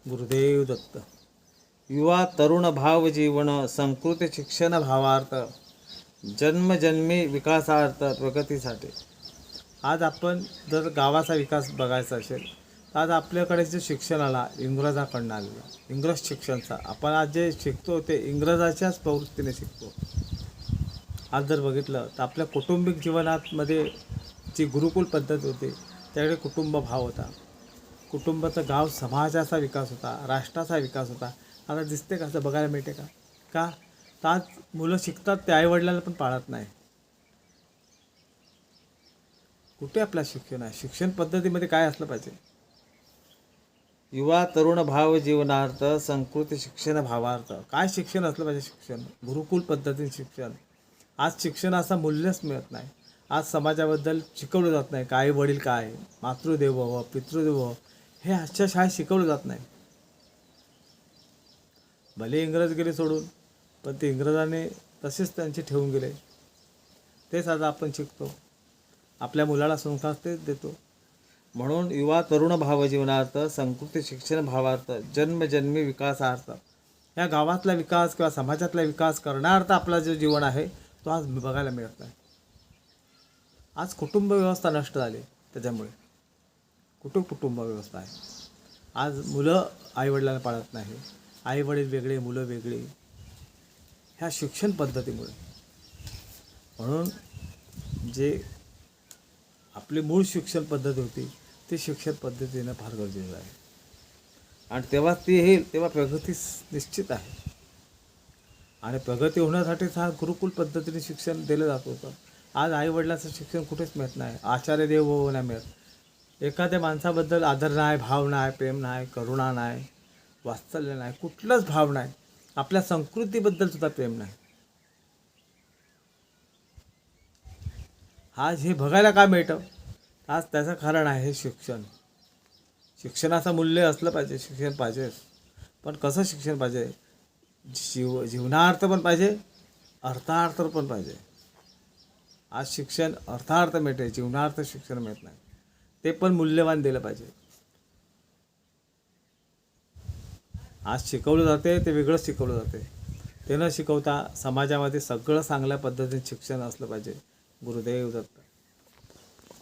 गुरुदेव दत्त. युवा तरुण भाव जीवन संस्कृती शिक्षण भावार्थ जन्मजन्मी विकासार्थ प्रगतीसाठी. आज आपण जर गावाचा विकास बघायचा असेल तर आज आपल्याकडे जे शिक्षण आला इंग्रजाकडनं आलेलं इंग्रज शिक्षणचा. आपण आज जे शिकतो ते इंग्रजाच्याच प्रवृत्तीने शिकतो. आज जर बघितलं तर आपल्या कौटुंबिक जीवनामध्ये जी गुरुकुल पद्धत होती त्याकडे कुटुंब भाव होता. कुटुंबाचा गाव समाजाचा विकास होता, राष्ट्राचा विकास होता. आता दिसते का? असं बघायला मिळते का? का तर आज मुलं शिकतात ते आईवडिलांना पण पाळत नाही. कुठे आपला शिक्षण आहे? शिक्षण पद्धतीमध्ये काय असलं पाहिजे? युवा तरुण भाव जीवनार्थ संस्कृती शिक्षण भावार्थ. काय शिक्षण असलं पाहिजे? शिक्षण गुरुकुल पद्धतीने शिक्षण. आज शिक्षणाचं मूल्यच मिळत नाही. आज समाजाबद्दल शिकवलं जात नाही. आई वडील काय, मातृदेवो पितृदेवो हे आजच्या शाळेत शिकवलं जात नाही. भले इंग्रज गेले सोडून, पण ते इंग्रजाने तसेच त्यांचे ठेवून गेले. तेच आज आपण शिकतो. आपल्या मुलाला संस्कार तेच देतो. म्हणून युवा तरुण भाव जीवनार्थ संस्कृती शिक्षण भावार्थ जन्मजन्मी विकासार्थ. या गावातला विकास किंवा समाजातला विकास करण्यार्थ आपला जो जीवन आहे तो आज बघायला मिळत नाही. आज कुटुंब व्यवस्था नष्ट झाली. त्याच्यामुळे कुटुंब व्यवस्था आहे. आज मुलं आईवडिलांना पाळत नाही. आईवडील वेगळे, मुलं वेगळी, ह्या शिक्षण पद्धतीमुळे. म्हणून जे आपली मूळ शिक्षण पद्धती होती ती शिक्षण पद्धती येणं फार गरजेचं आहे. आणि तेव्हा ती येईल तेव्हा प्रगती निश्चित आहे. आणि प्रगती होण्यासाठीच हा गुरुकुल पद्धतीने शिक्षण दिलं जात होतं. आज आईवडिलांचं शिक्षण कुठेच मिळत नाही. आचार्य देवो नाही मिळत. एखाद्या माणसाबद्दल आदर नाही, भाव नाही, प्रेम नाही, करुणा नाही, वात्सल्य नाही, कुठलाच भाव नाही. आपल्या संस्कृतीबद्दल सुद्धा प्रेम नाही. आज हे बघायला काय मिळतं? आज त्याचं कारण आहे हे शिक्षण. शिक्षणाचं मूल्य असलं पाहिजे. शिक्षण पाहिजे, पण कसं शिक्षण पाहिजे? जीवनार्थ पण पाहिजे, अर्थार्थ पण पाहिजे. आज शिक्षण अर्थार्थ मिळते, जीवनार्थ शिक्षण मिळत नाही. ते पण मूल्यवान दिलं पाहिजे. आज शिकवलं जाते ते वेगळंच शिकवलं जाते. ते न शिकवता समाजामध्ये सगळं चांगल्या पद्धतीने शिक्षण असलं पाहिजे. गुरुदेव दत्त.